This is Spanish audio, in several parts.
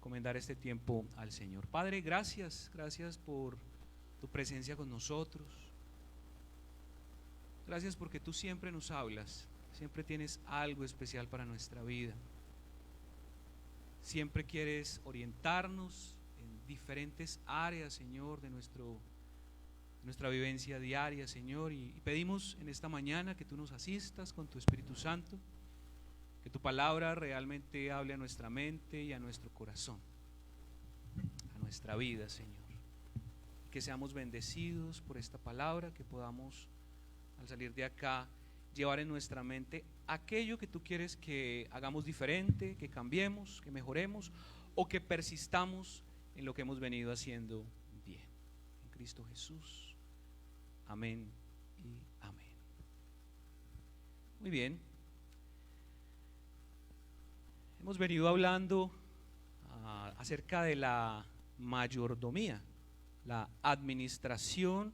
encomendar este tiempo al Señor. Padre, gracias por tu presencia con nosotros. Gracias porque tú siempre nos hablas, siempre tienes algo especial para nuestra vida. Siempre quieres orientarnos en diferentes áreas, Señor, de nuestra vivencia diaria, Señor, y pedimos en esta mañana que tú nos asistas con tu Espíritu Santo, que tu palabra realmente hable a nuestra mente y a nuestro corazón, a nuestra vida, Señor. Que seamos bendecidos por esta palabra, que podamos al salir de acá llevar en nuestra mente aquello que tú quieres que hagamos diferente, que cambiemos, que mejoremos o que persistamos en lo que hemos venido haciendo bien. En Cristo Jesús. Amén y amén. Muy bien. Hemos venido hablando acerca de la mayordomía, la administración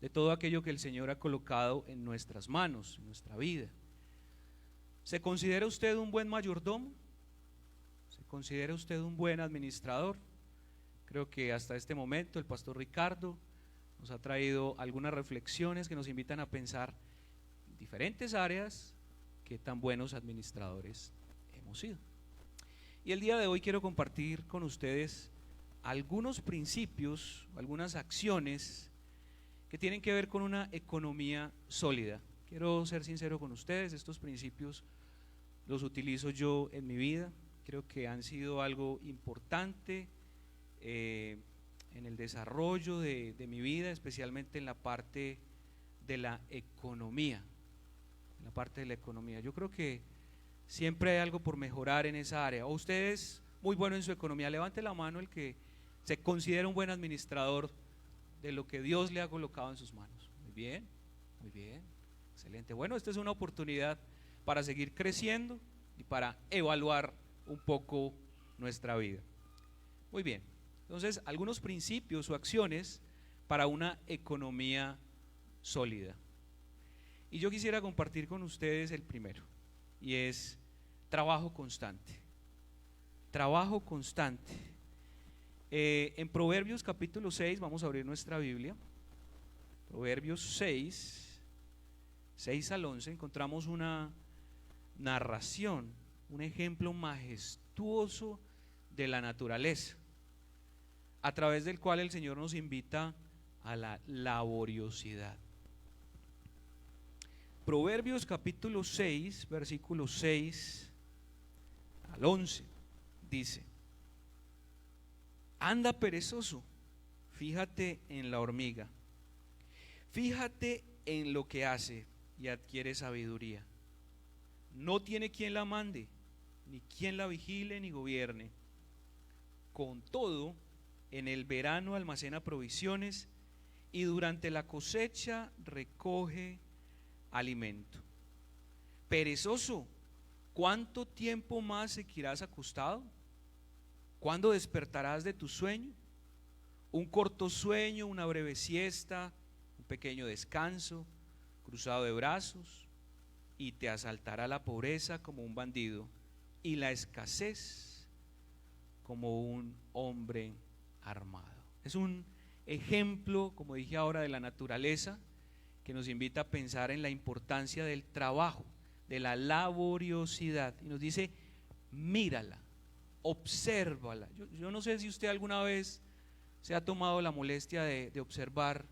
de todo aquello que el Señor ha colocado en nuestras manos, en nuestra vida. ¿Se considera usted un buen mayordomo? ¿Se considera usted un buen administrador? Creo que hasta este momento el pastor Ricardo nos ha traído algunas reflexiones que nos invitan a pensar en diferentes áreas qué tan buenos administradores hemos sido. Y el día de hoy quiero compartir con ustedes algunos principios, algunas acciones que tienen que ver con una economía sólida. Quiero ser sincero con ustedes, estos principios los utilizo yo en mi vida, creo que han sido algo importante en el desarrollo de mi vida, especialmente en la parte de la economía. En la parte de la economía, yo creo que siempre hay algo por mejorar en esa área. O usted es muy bueno en su economía, levante la mano el que se considera un buen administrador de lo que Dios le ha colocado en sus manos. Muy bien, excelente. Bueno, esta es una oportunidad para seguir creciendo y para evaluar un poco nuestra vida. Muy bien, entonces algunos principios o acciones para una economía sólida. Y yo quisiera compartir con ustedes el primero, y es trabajo constante. Trabajo constante. En Proverbios capítulo 6, vamos a abrir nuestra Biblia. Proverbios 6 al 11, encontramos una narración, un ejemplo majestuoso de la naturaleza, a través del cual el Señor nos invita a la laboriosidad. Proverbios capítulo 6, versículos 6 al 11, dice: anda perezoso, fíjate en la hormiga, fíjate en lo que hace y adquiere sabiduría. No tiene quien la mande, ni quien la vigile ni gobierne. Con todo, en el verano almacena provisiones y durante la cosecha recoge alimento. Perezoso, ¿cuánto tiempo más seguirás acostado? ¿Cuándo despertarás de tu sueño? Un corto sueño, una breve siesta, un pequeño descanso, cruzado de brazos, y te asaltará la pobreza como un bandido y la escasez como un hombre armado. Es un ejemplo, como dije ahora, de la naturaleza que nos invita a pensar en la importancia del trabajo, de la laboriosidad, y nos dice: mírala, obsérvala. Yo no sé si usted alguna vez se ha tomado la molestia de observar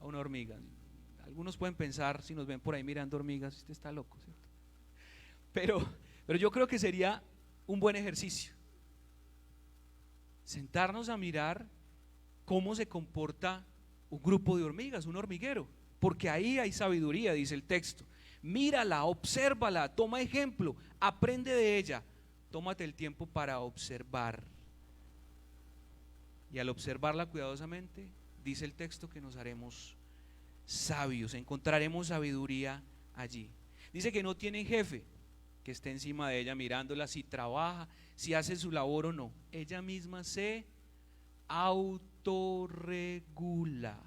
a una hormiga. Algunos pueden pensar, si nos ven por ahí mirando hormigas, usted está loco, ¿cierto? Pero yo creo que sería un buen ejercicio sentarnos a mirar cómo se comporta un grupo de hormigas, un hormiguero, porque ahí hay sabiduría, dice el texto. Mírala, obsérvala, toma ejemplo, aprende de ella. Tómate el tiempo para observar, y al observarla cuidadosamente, dice el texto que nos haremos sabios, encontraremos sabiduría allí. Dice que no tiene jefe que esté encima de ella mirándola si trabaja, si hace su labor o no. Ella misma se autorregula,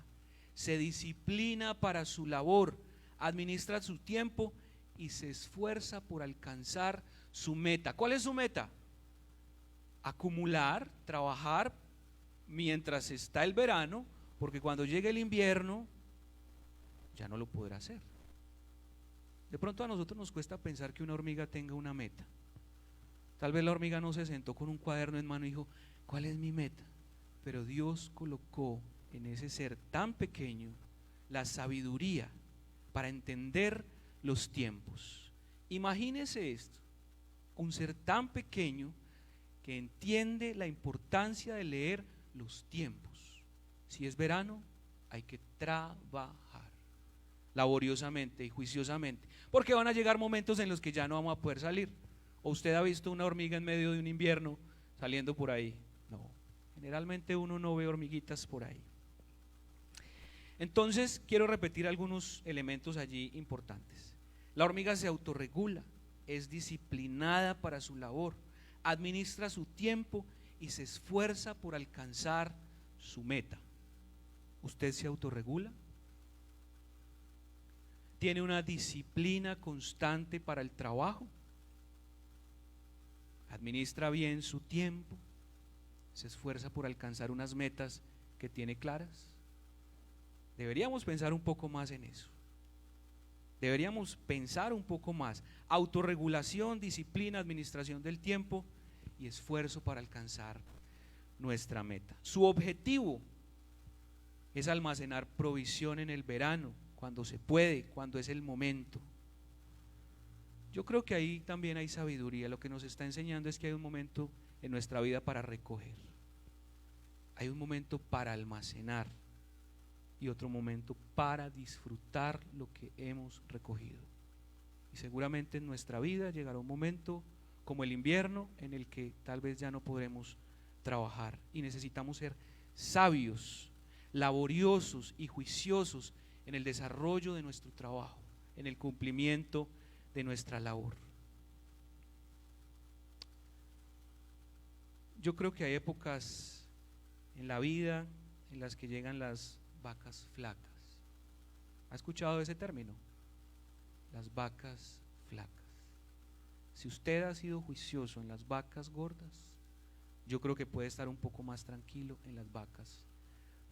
se disciplina para su labor, administra su tiempo y se esfuerza por alcanzar su meta. ¿Cuál es su meta? acumular, trabajar mientras está el verano, porque cuando llegue el invierno ya no lo podrá hacer. De pronto a nosotros nos cuesta pensar que una hormiga tenga una meta. Tal vez la hormiga no se sentó con un cuaderno en mano y dijo, ¿cuál es mi meta? Pero Dios colocó en ese ser tan pequeño la sabiduría para entender los tiempos. Imagínese esto, un ser tan pequeño que entiende la importancia de leer los tiempos. Si es verano, hay que trabajar laboriosamente y juiciosamente, porque van a llegar momentos en los que ya no vamos a poder salir. ¿O usted ha visto una hormiga en medio de un invierno saliendo por ahí? No, generalmente uno no ve hormiguitas por ahí. Entonces quiero repetir algunos elementos allí importantes. La hormiga se autorregula, es disciplinada para su labor, administra su tiempo y se esfuerza por alcanzar su meta. ¿Usted se autorregula? ¿Tiene una disciplina constante para el trabajo? ¿Administra bien su tiempo? ¿Se esfuerza por alcanzar unas metas que tiene claras? Deberíamos pensar un poco más en eso. Deberíamos pensar un poco más. Autorregulación, disciplina, administración del tiempo y esfuerzo para alcanzar nuestra meta. Su objetivo es almacenar provisión en el verano, cuando se puede, cuando es el momento. Yo creo que ahí también hay sabiduría. Lo que nos está enseñando es que hay un momento en nuestra vida para recoger, hay un momento para almacenar y otro momento para disfrutar lo que hemos recogido. Y seguramente en nuestra vida llegará un momento como el invierno en el que tal vez ya no podremos trabajar y necesitamos ser sabios, laboriosos y juiciosos en el desarrollo de nuestro trabajo, en el cumplimiento de nuestra labor. Yo creo que hay épocas en la vida en las que llegan las vacas flacas. ¿Ha escuchado ese término? Las vacas flacas. Si usted ha sido juicioso en las vacas gordas, yo creo que puede estar un poco más tranquilo en las vacas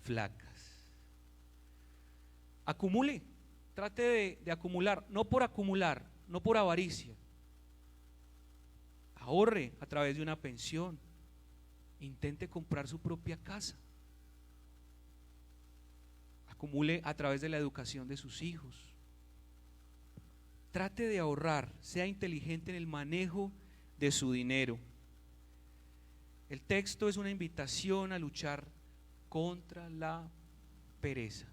flacas. Acumule, trate de acumular, no por avaricia. Ahorre a través de una pensión. Intente comprar su propia casa. Acumule a través de la educación de sus hijos. Trate de ahorrar, sea inteligente en el manejo de su dinero. El texto es una invitación a luchar contra la pereza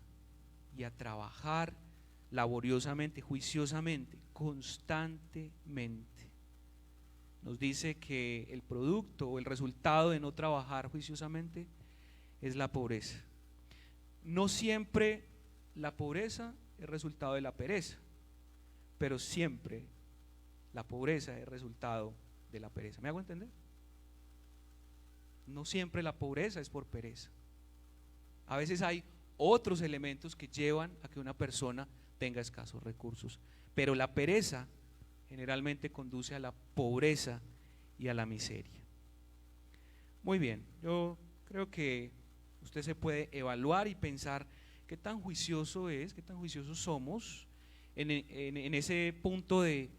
y a trabajar laboriosamente, juiciosamente, constantemente. Nos dice que el producto o el resultado de no trabajar juiciosamente es la pobreza. No siempre la pobreza es resultado de la pereza, pero siempre la pobreza es resultado de la pereza. ¿Me hago entender? No siempre la pobreza es por pereza. A veces hay otros elementos que llevan a que una persona tenga escasos recursos, pero la pereza generalmente conduce a la pobreza y a la miseria. Muy bien, yo creo que usted se puede evaluar y pensar qué tan juicioso es, qué tan juiciosos somos en ese punto de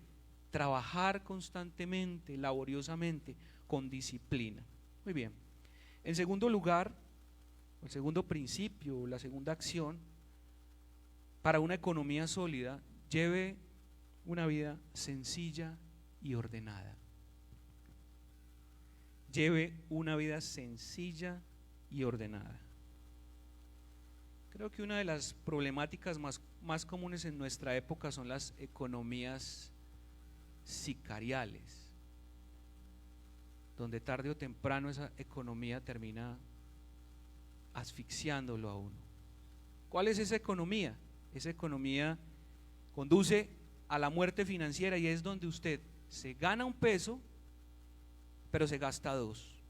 trabajar constantemente, laboriosamente, con disciplina. Muy bien. En segundo lugar, el segundo principio, la segunda acción para una economía sólida, lleve una vida sencilla y ordenada. Lleve una vida sencilla y ordenada. Creo que una de las problemáticas más comunes en nuestra época son las economías sicariales, donde tarde o temprano esa economía termina asfixiándolo a uno. ¿Cuál es esa economía? Esa economía conduce a la muerte financiera y es donde usted se gana un peso, pero se gasta dos.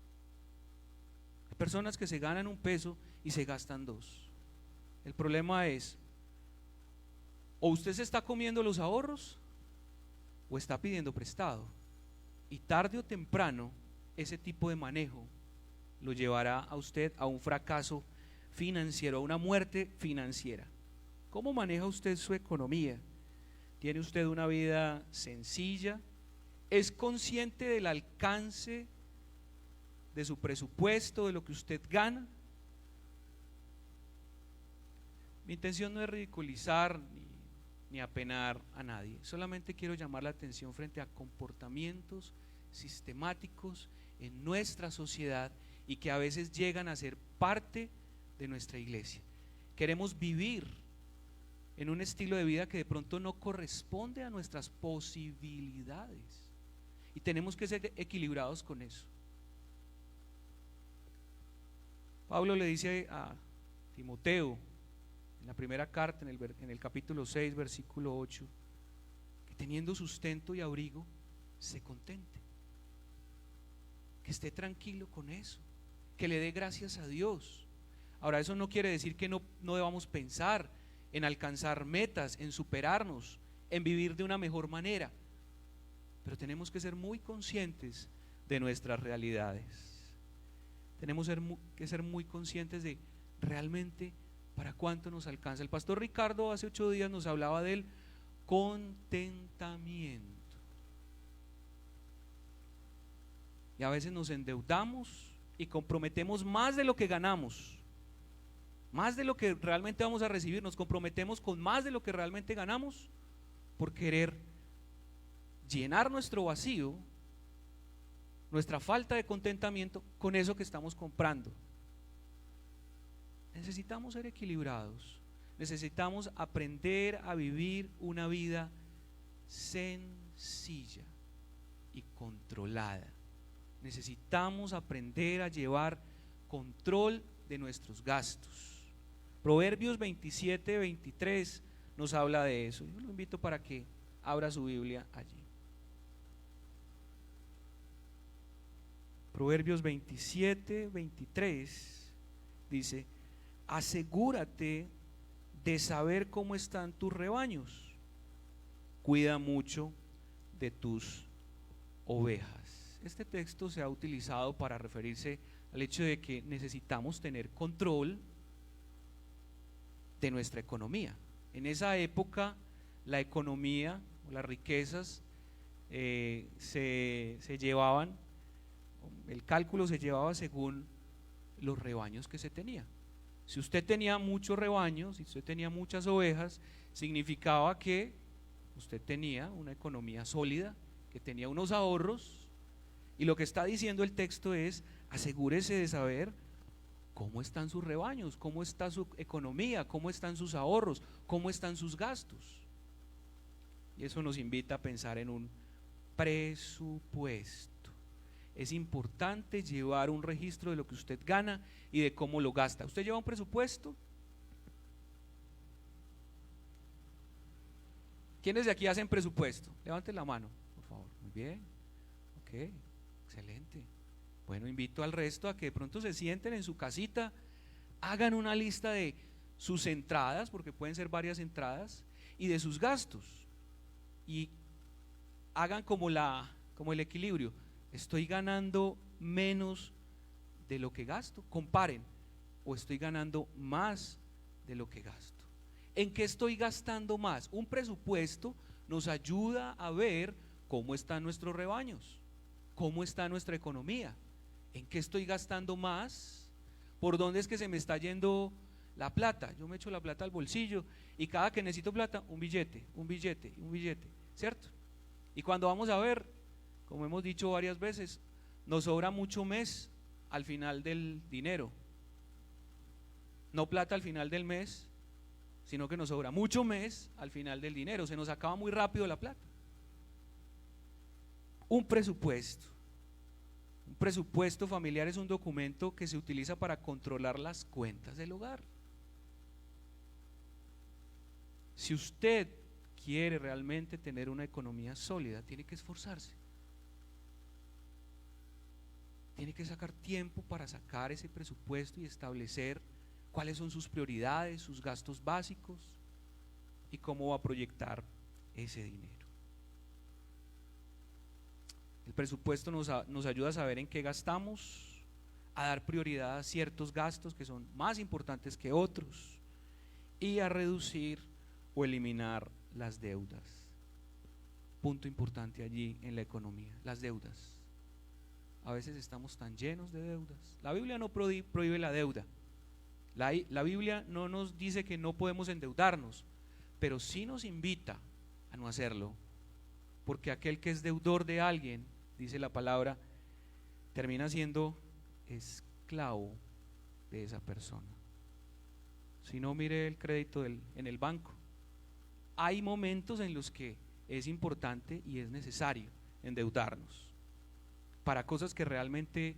Hay personas que se ganan un peso y se gastan dos. El problema es, o usted se está comiendo los ahorros o está pidiendo prestado, y tarde o temprano ese tipo de manejo lo llevará a usted a un fracaso financiero, a una muerte financiera. ¿Cómo maneja usted su economía? ¿Tiene usted una vida sencilla? ¿Es consciente del alcance de su presupuesto, de lo que usted gana? Mi intención no es ridiculizar ni apenar a nadie, solamente quiero llamar la atención frente a comportamientos sistemáticos en nuestra sociedad y que a veces llegan a ser parte de nuestra iglesia. Queremos vivir en un estilo de vida que de pronto no corresponde a nuestras posibilidades y tenemos que ser equilibrados con eso. Pablo le dice a Timoteo en la primera carta, en el capítulo 6, versículo 8, que teniendo sustento y abrigo, se contente, que esté tranquilo con eso, que le dé gracias a Dios. Ahora, eso no quiere decir que no debamos pensar en alcanzar metas, en superarnos, en vivir de una mejor manera, pero tenemos que ser muy conscientes de nuestras realidades. Tenemos que ser muy conscientes de realmente para cuánto nos alcanza. El pastor Ricardo hace 8 días nos hablaba del contentamiento. Y a veces nos endeudamos y comprometemos más de lo que ganamos, más de lo que realmente vamos a recibir, nos comprometemos con más de lo que realmente ganamos por querer llenar nuestro vacío, nuestra falta de contentamiento con eso que estamos comprando. Necesitamos ser equilibrados, necesitamos aprender a vivir una vida sencilla y controlada. Necesitamos aprender a llevar control de nuestros gastos. Proverbios 27, 23 nos habla de eso. Yo lo invito para que abra su Biblia allí. Proverbios 27, 23 dice: asegúrate de saber cómo están tus rebaños, cuida mucho de tus ovejas. Este texto se ha utilizado para referirse al hecho de que necesitamos tener control de nuestra economía. En esa época la economía o las riquezas se llevaban, el cálculo se llevaba según los rebaños que se tenía. Si usted tenía muchos rebaños, si usted tenía muchas ovejas, significaba que usted tenía una economía sólida, que tenía unos ahorros, y lo que está diciendo el texto es: asegúrese de saber cómo están sus rebaños, cómo está su economía, cómo están sus ahorros, cómo están sus gastos. Y eso nos invita a pensar en un presupuesto. Es importante llevar un registro de lo que usted gana y de cómo lo gasta. ¿Usted lleva un presupuesto? ¿Quiénes de aquí hacen presupuesto? Levanten la mano, por favor. Muy bien, ok, excelente. Bueno, invito al resto a que de pronto se sienten en su casita, hagan una lista de sus entradas, porque pueden ser varias entradas, y de sus gastos, y hagan como el equilibrio. ¿Estoy ganando menos de lo que gasto? Comparen. ¿O estoy ganando más de lo que gasto? ¿En qué estoy gastando más? Un presupuesto nos ayuda a ver cómo están nuestros rebaños, cómo está nuestra economía, en qué estoy gastando más, por dónde es que se me está yendo la plata. Yo me echo la plata al bolsillo y cada que necesito plata, un billete, un billete, un billete, ¿cierto? Y cuando vamos a ver, como hemos dicho varias veces, nos sobra mucho mes al final del dinero. No plata al final del mes, sino que nos sobra mucho mes al final del dinero. Se nos acaba muy rápido la plata. Un presupuesto familiar es un documento que se utiliza para controlar las cuentas del hogar. Si usted quiere realmente tener una economía sólida, tiene que esforzarse. Tiene que sacar tiempo para sacar ese presupuesto y establecer cuáles son sus prioridades, sus gastos básicos y cómo va a proyectar ese dinero. El presupuesto nos ayuda a saber en qué gastamos, a dar prioridad a ciertos gastos que son más importantes que otros y a reducir o eliminar las deudas. Punto importante allí en la economía, las deudas. A veces estamos tan llenos de deudas. La Biblia no prohíbe la deuda. La Biblia no nos dice que no podemos endeudarnos, pero sí nos invita a no hacerlo, porque aquel que es deudor de alguien, dice la palabra, termina siendo esclavo de esa persona. Si no, mire el crédito en el banco. Hay momentos en los que es importante y es necesario endeudarnos para cosas que realmente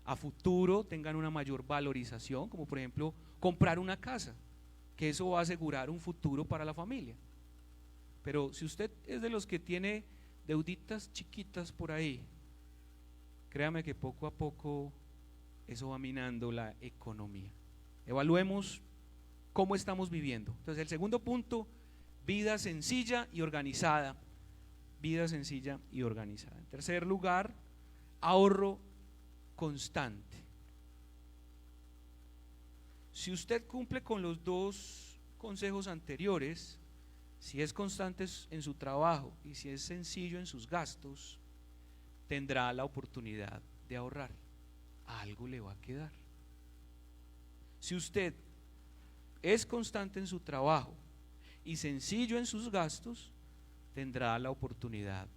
a futuro tengan una mayor valorización, como por ejemplo comprar una casa, que eso va a asegurar un futuro para la familia. Pero si usted es de los que tiene deuditas chiquitas por ahí, créame que poco a poco eso va minando la economía. Evaluemos cómo estamos viviendo. Entonces, el segundo punto, vida sencilla y organizada. Vida sencilla y organizada. En tercer lugar, ahorro constante. Si usted cumple con los dos consejos anteriores, si es constante en su trabajo y si es sencillo en sus gastos, tendrá la oportunidad de ahorrar. Algo le va a quedar. Si usted es constante en su trabajo y sencillo en sus gastos, tendrá la oportunidad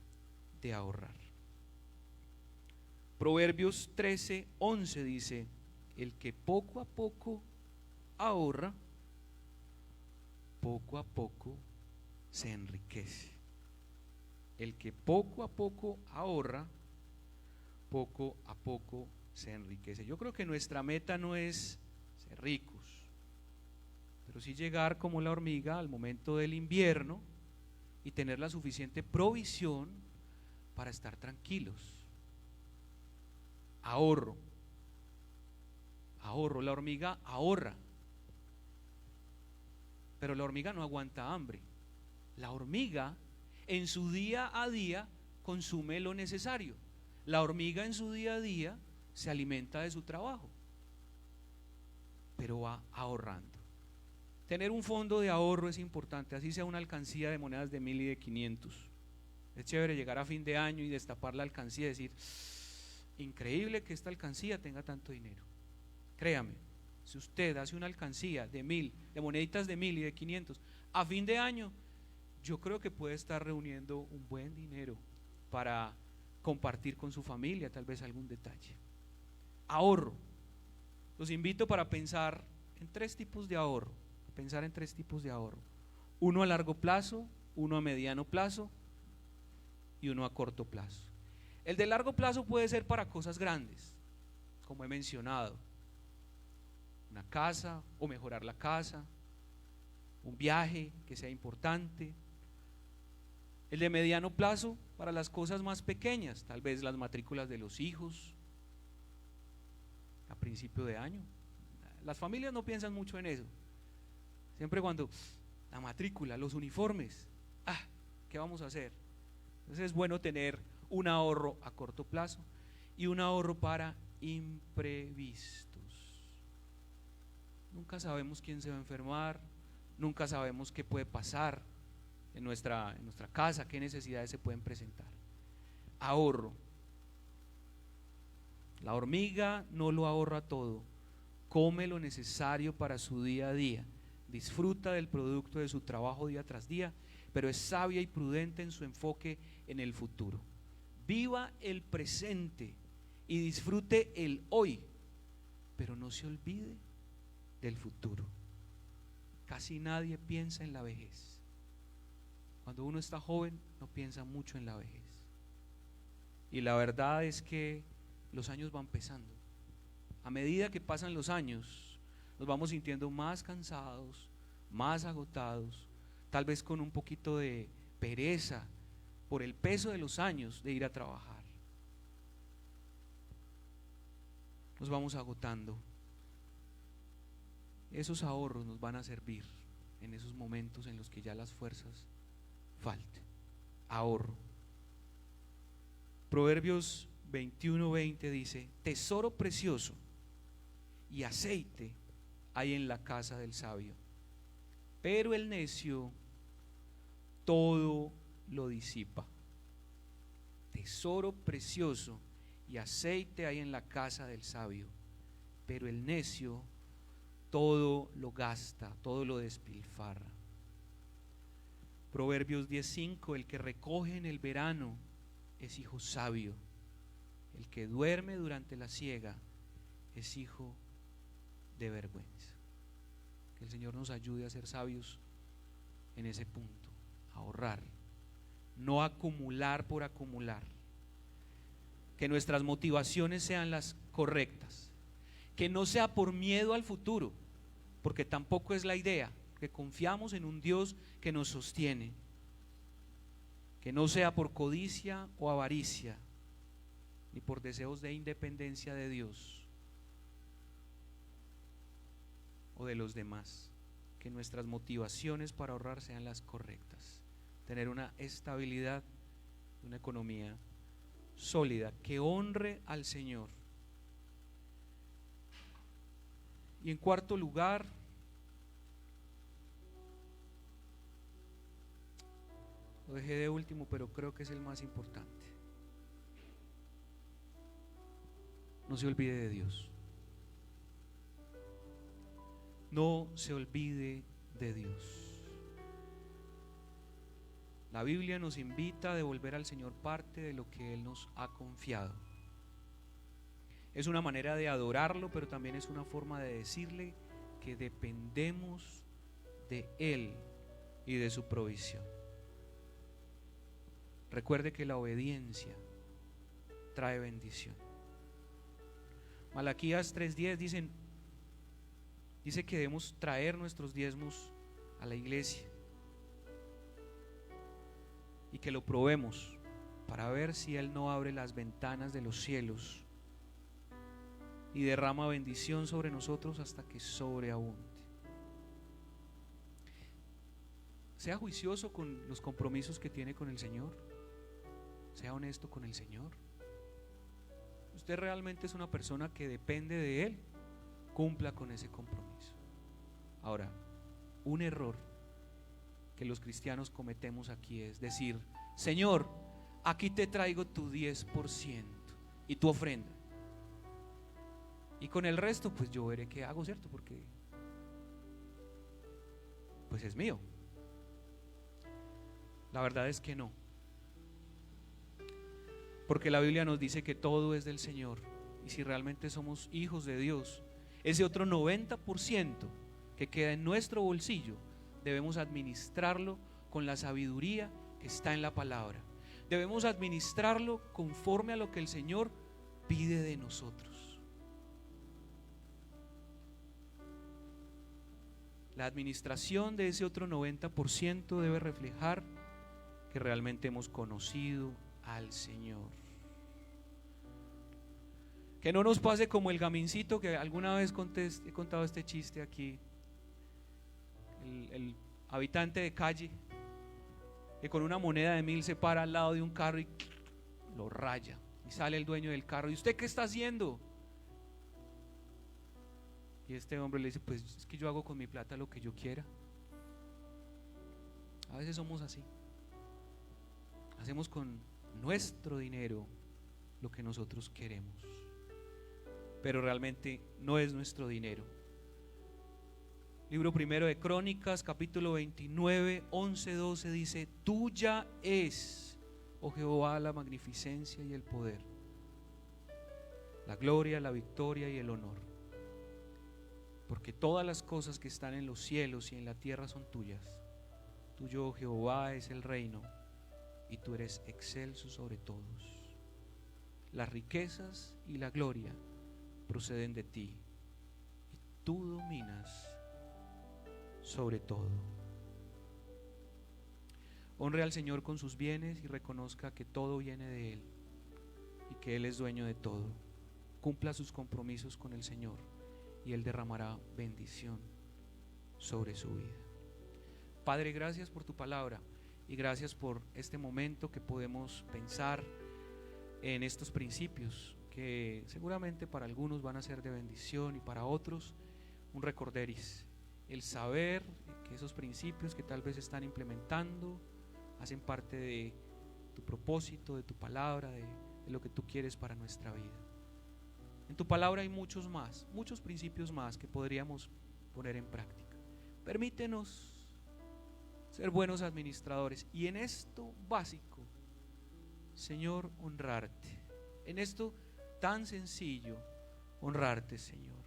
de ahorrar. Proverbios 13:11 dice: el que poco a poco ahorra, poco a poco se enriquece. El que poco a poco ahorra, poco a poco se enriquece. Yo creo que nuestra meta no es ser ricos, pero sí llegar como la hormiga al momento del invierno y tener la suficiente provisión para estar tranquilos. Ahorro, la hormiga ahorra, pero la hormiga no aguanta hambre. La hormiga en su día a día consume lo necesario. La hormiga en su día a día se alimenta de su trabajo, pero va ahorrando. Tener un fondo de ahorro es importante, así sea una alcancía de monedas de 1000 y de 500. Es chévere llegar a fin de año y destapar la alcancía y decir: increíble que esta alcancía tenga tanto dinero. Créame, si usted hace una alcancía de 1000, de moneditas de 1000 y de 500, a fin de año, yo creo que puede estar reuniendo un buen dinero para compartir con su familia, tal vez algún detalle. Ahorro. Los invito para pensar en tres tipos de ahorro. Uno a largo plazo, uno a mediano plazo y uno a corto plazo. El de largo plazo puede ser para cosas grandes, como he mencionado: una casa o mejorar la casa, un viaje que sea importante. El de mediano plazo para las cosas más pequeñas, tal vez las matrículas de los hijos a principio de año. Las familias no piensan mucho en eso. Siempre cuando la matrícula, los uniformes, ¿qué vamos a hacer? Entonces es bueno tener un ahorro a corto plazo y un ahorro para imprevistos. Nunca sabemos quién se va a enfermar, nunca sabemos qué puede pasar en nuestra casa, qué necesidades se pueden presentar. Ahorro. La hormiga no lo ahorra todo, come lo necesario para su día a día, disfruta del producto de su trabajo día tras día, pero es sabia y prudente en su enfoque en el futuro. Viva el presente y disfrute el hoy, pero no se olvide del futuro. Casi nadie piensa en la vejez. Cuando uno está joven no piensa mucho en la vejez. Y la verdad es que los años van pesando. A medida que pasan los años, nos vamos sintiendo más cansados, más agotados, tal vez con un poquito de pereza por el peso de los años de ir a trabajar. Nos vamos agotando. Esos ahorros nos van a servir en esos momentos en los que ya las fuerzas falten. Ahorro. Proverbios 21:20 dice: tesoro precioso y aceite hay en la casa del sabio, pero el necio todo lo disipa. Tesoro precioso y aceite hay en la casa del sabio, pero el necio todo lo gasta, todo lo despilfarra. Proverbios 10:5: el que recoge en el verano es hijo sabio, el que duerme durante la siega es hijo de vergüenza. Que el Señor nos ayude a ser sabios en ese punto, a ahorrar, no acumular por acumular. Que nuestras motivaciones sean las correctas, que no sea por miedo al futuro, porque tampoco es la idea, que confiamos en un Dios que nos sostiene. Que no sea por codicia o avaricia, ni por deseos de independencia de Dios o de los demás. Que nuestras motivaciones para ahorrar sean las correctas. Tener una estabilidad, una economía sólida que honre al Señor. Y en cuarto lugar, lo dejé de último, pero creo que es el más importante: no se olvide de Dios. No se olvide de Dios. La Biblia nos invita a devolver al Señor parte de lo que Él nos ha confiado. Es una manera de adorarlo, pero también es una forma de decirle que dependemos de Él y de su provisión. Recuerde que la obediencia trae bendición. Malaquías 3:10 dice que debemos traer nuestros diezmos a la iglesia y que lo probemos para ver si Él no abre las ventanas de los cielos y derrama bendición sobre nosotros hasta que sobreabunde. Sea juicioso con los compromisos que tiene con el Señor. Sea honesto con el Señor. Usted realmente es una persona que depende de Él. Cumpla con ese compromiso. Ahora, un error que los cristianos cometemos aquí es decir: Señor, aquí te traigo tu 10% y tu ofrenda, y con el resto pues yo veré qué hago, ¿cierto? Porque pues es mío. La verdad es que no, porque la Biblia nos dice que todo es del Señor, y si realmente somos hijos de Dios, ese otro 90% que queda en nuestro bolsillo debemos administrarlo con la sabiduría que está en la palabra. Debemos administrarlo conforme a lo que el Señor pide de nosotros. La administración de ese otro 90% debe reflejar que realmente hemos conocido al Señor. Que no nos pase como el gamincito que alguna vez he contado este chiste aquí. El habitante de calle que con una moneda de 1,000 se para al lado de un carro y lo raya, y sale el dueño del carro: ¿y usted qué está haciendo? Y este hombre le dice: pues es que yo hago con mi plata lo que yo quiera. A veces somos así. Hacemos con nuestro dinero lo que nosotros queremos, pero realmente no es nuestro dinero. Libro primero de Crónicas, capítulo 29, 11-12 dice: tuya es, oh Jehová, la magnificencia y el poder, la gloria, la victoria y el honor, porque todas las cosas que están en los cielos y en la tierra son tuyas. Tuyo, oh Jehová, es el reino, y tú eres excelso sobre todos. Las riquezas y la gloria proceden de ti, y tú dominas sobre todo. Honre al Señor con sus bienes y reconozca que todo viene de Él y que Él es dueño de todo. Cumpla sus compromisos con el Señor y Él derramará bendición sobre su vida. Padre, gracias por tu palabra y gracias por este momento que podemos pensar en estos principios que seguramente para algunos van a ser de bendición y para otros un recorderis, el saber que esos principios que tal vez están implementando hacen parte de tu propósito, de tu palabra, de lo que tú quieres para nuestra vida. En tu palabra hay muchos más, muchos principios más que podríamos poner en práctica. Permítenos ser buenos administradores y en esto básico, Señor, honrarte. En esto tan sencillo, honrarte, Señor.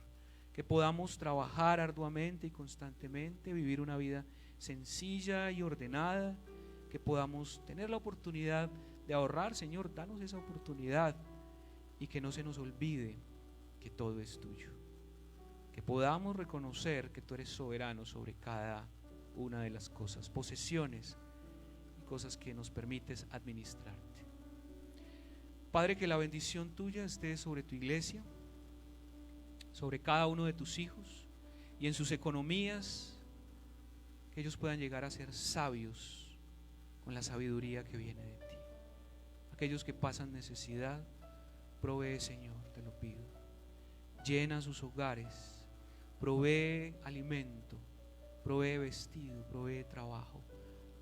Que podamos trabajar arduamente y constantemente, vivir una vida sencilla y ordenada, que podamos tener la oportunidad de ahorrar, Señor, danos esa oportunidad y que no se nos olvide que todo es tuyo. Que podamos reconocer que tú eres soberano sobre cada una de las cosas, posesiones y cosas que nos permites administrarte. Padre, que la bendición tuya esté sobre tu iglesia, sobre cada uno de tus hijos y en sus economías, que ellos puedan llegar a ser sabios con la sabiduría que viene de ti. Aquellos que pasan necesidad, provee, Señor, te lo pido. Llena sus hogares, provee alimento, provee vestido, provee trabajo.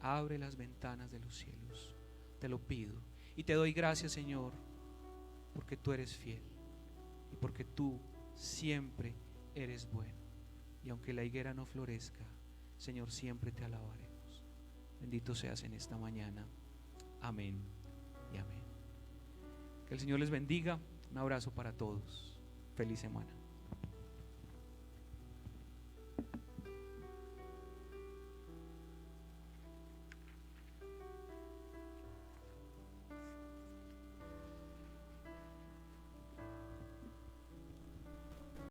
Abre las ventanas de los cielos, te lo pido. Y te doy gracias, Señor, porque tú eres fiel y porque tú siempre eres bueno. Y aunque la higuera no florezca, Señor, siempre te alabaremos. Bendito seas en esta mañana. Amén y amén. Que el Señor les bendiga. Un abrazo para todos. Feliz semana.